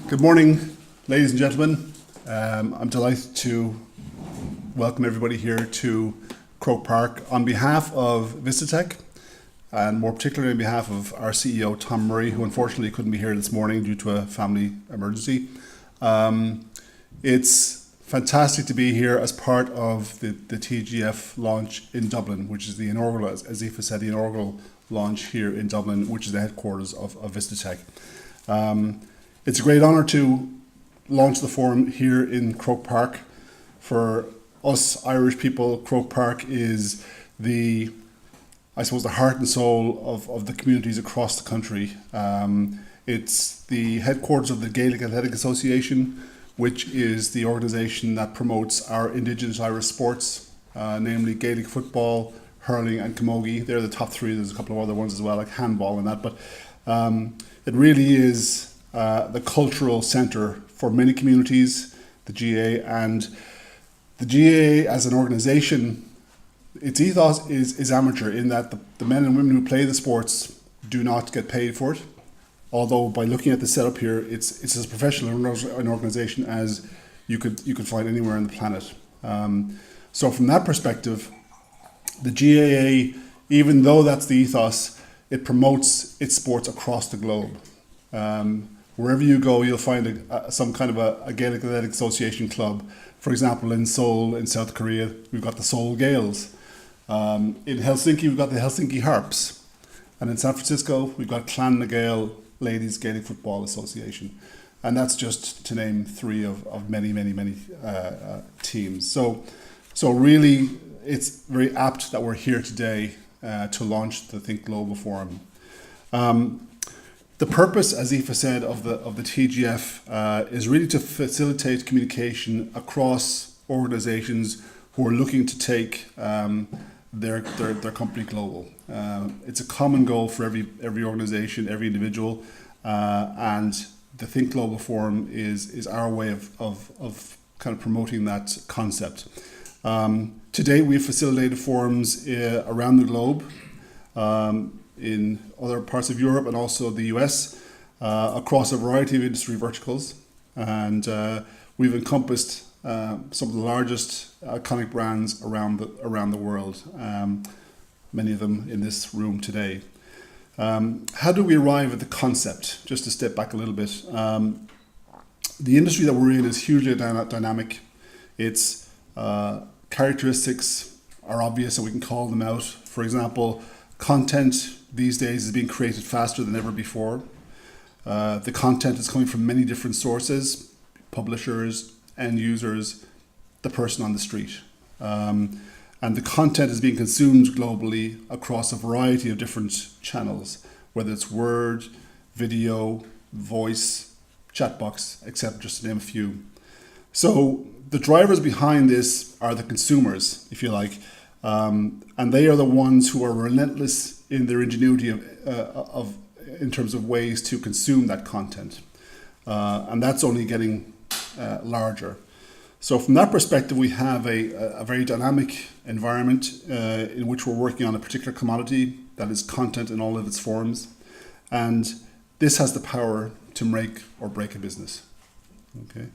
Good morning, ladies and gentlemen. I'm delighted to welcome everybody here to Croke Park on behalf of Vistatec, and more particularly on behalf of our CEO, Tom Murray, who unfortunately couldn't be here this morning due to a family emergency. It's fantastic to be here as part of the TGF launch in Dublin, which is the inaugural, as Aoife said, the inaugural launch here in Dublin, which is the headquarters of Vistatec. It's a great honour to launch the forum here in Croke Park. For us Irish people, Croke Park is the heart and soul of the communities across the country. It's the headquarters of the Gaelic Association, which is the organisation that promotes our Indigenous Irish sports, namely Gaelic football, hurling and camogie. They're the top three. There's a couple of other ones as well, like handball and that, but it really is the cultural centre for many communities, the GA. And the GA as an organisation, its ethos is amateur in that the men and women who play the sports do not get paid for it. Although by looking at the setup here, it's as professional an organisation as you could find anywhere on the planet. So from that perspective, the GAA, even though that's the ethos, it promotes its sports across the globe. Wherever you go, you'll find some kind of a Gaelic Athletic Association club. For example, in Seoul, in South Korea, we've got the Seoul Gaels. In Helsinki, we've got the Helsinki Harps. And in San Francisco, we've got Clan na Gael Ladies Gaelic Football Association. And that's just to name three of many teams. So really, it's very apt that we're here today to launch the Think Global Forum. The purpose, as Aoife said, of the TGF is really to facilitate communication across organisations who are looking to take their company global. It's a common goal for every organisation, every individual, and the Think Global Forum is our way of kind of promoting that concept. Today, we've facilitated forums around the globe, in other parts of Europe and also the US, across a variety of industry verticals. And we've encompassed some of the largest iconic brands around the world, many of them in this room today. How do we arrive at the concept? Just to step back a little bit. The industry that we're in is hugely dynamic. Its characteristics are obvious and we can call them out. For example, content these days is being created faster than ever before. The content is coming from many different sources, publishers, end users, the person on the street. And the content is being consumed globally across a variety of different channels, whether it's word, video, voice, chat box, etc., just to name a few. So the drivers behind this are the consumers, if you like, and they are the ones who are relentless in their ingenuity in terms of ways to consume that content. And that's only getting larger. So from that perspective, we have a very dynamic environment in which we're working on a particular commodity, that is content in all of its forms. And this has the power to make or break a business. Okay.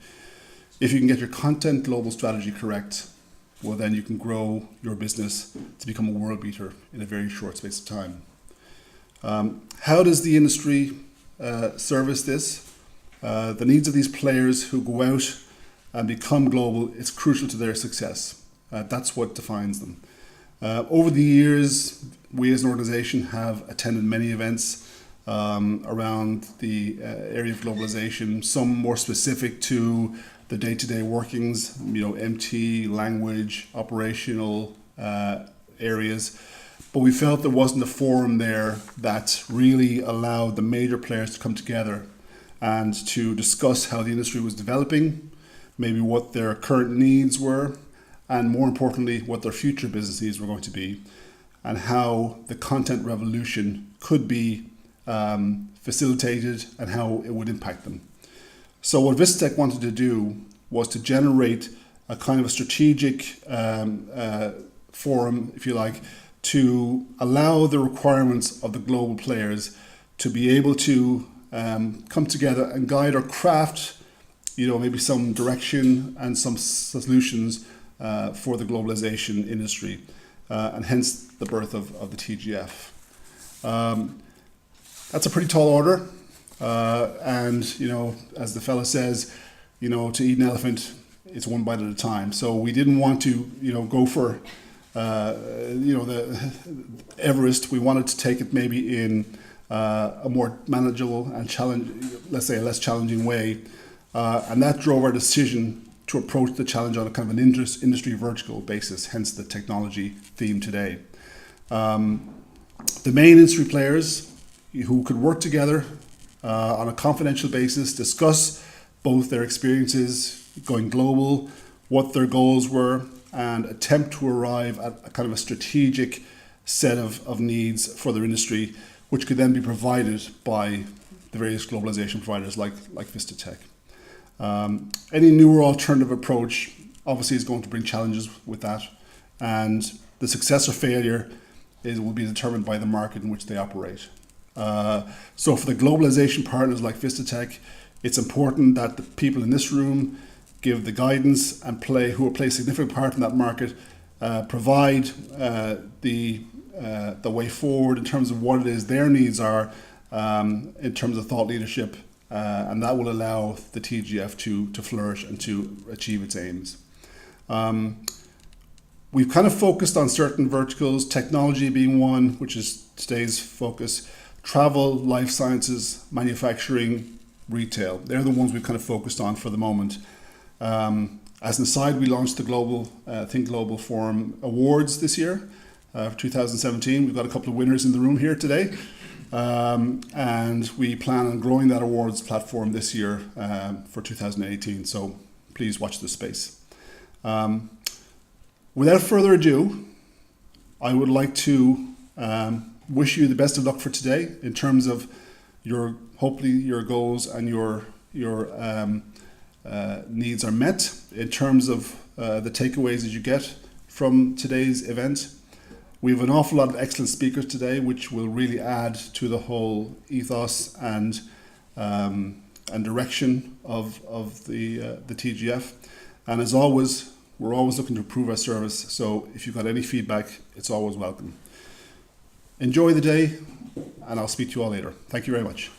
If you can get your content global strategy correct, well, then you can grow your business to become a world beater in a very short space of time. How does the industry service this? The needs of these players who go out and become global is crucial to their success. That's what defines them. Over the years, we as an organization have attended many events around the area of globalization, some more specific to the day-to-day workings, MT, language, operational areas. But we felt there wasn't a forum there that really allowed the major players to come together and to discuss how the industry was developing, maybe what their current needs were, and more importantly, what their future business needs were going to be, and how the content revolution could be facilitated and how it would impact them. So what Vistatec wanted to do was to generate a kind of a strategic forum, if you like, to allow the requirements of the global players to be able to come together and guide or craft, maybe some direction and some solutions for the globalization industry, and hence the birth of the TGF. That's a pretty tall order, and as the fella says, to eat an elephant, it's one bite at a time. So we didn't want to, go for, the Everest. We wanted to take it maybe in a more manageable and let's say a less challenging way, and that drove our decision to approach the challenge on a kind of an industry vertical basis. Hence the technology theme today. The main industry players who could work together on a confidential basis, discuss both their experiences going global, what their goals were, and attempt to arrive at a kind of a strategic set of needs for their industry, which could then be provided by the various globalization providers like Vistatec. Any new or alternative approach obviously is going to bring challenges with that, and the success or failure will be determined by the market in which they operate. So for the globalization partners like Vistatec, it's important that the people in this room give the guidance and who will play a significant part in that market, provide the way forward in terms of what it is their needs are, in terms of thought leadership, and that will allow the TGF to flourish and to achieve its aims. We've kind of focused on certain verticals, technology being one, which is today's focus, travel, life sciences, manufacturing, retail. They're the ones we've kind of focused on for the moment. As an aside, we launched the Think Global Forum Awards this year, for 2017. We've got a couple of winners in the room here today. And we plan on growing that awards platform this year for 2018. So please watch this space. Without further ado, I would like to wish you the best of luck for today in terms of hopefully your goals and your needs are met, in terms of the takeaways that you get from today's event. We have an awful lot of excellent speakers today, which will really add to the whole ethos and direction of the TGF. And as always, we're always looking to improve our service. So if you've got any feedback, it's always welcome. Enjoy the day, and I'll speak to you all later. Thank you very much.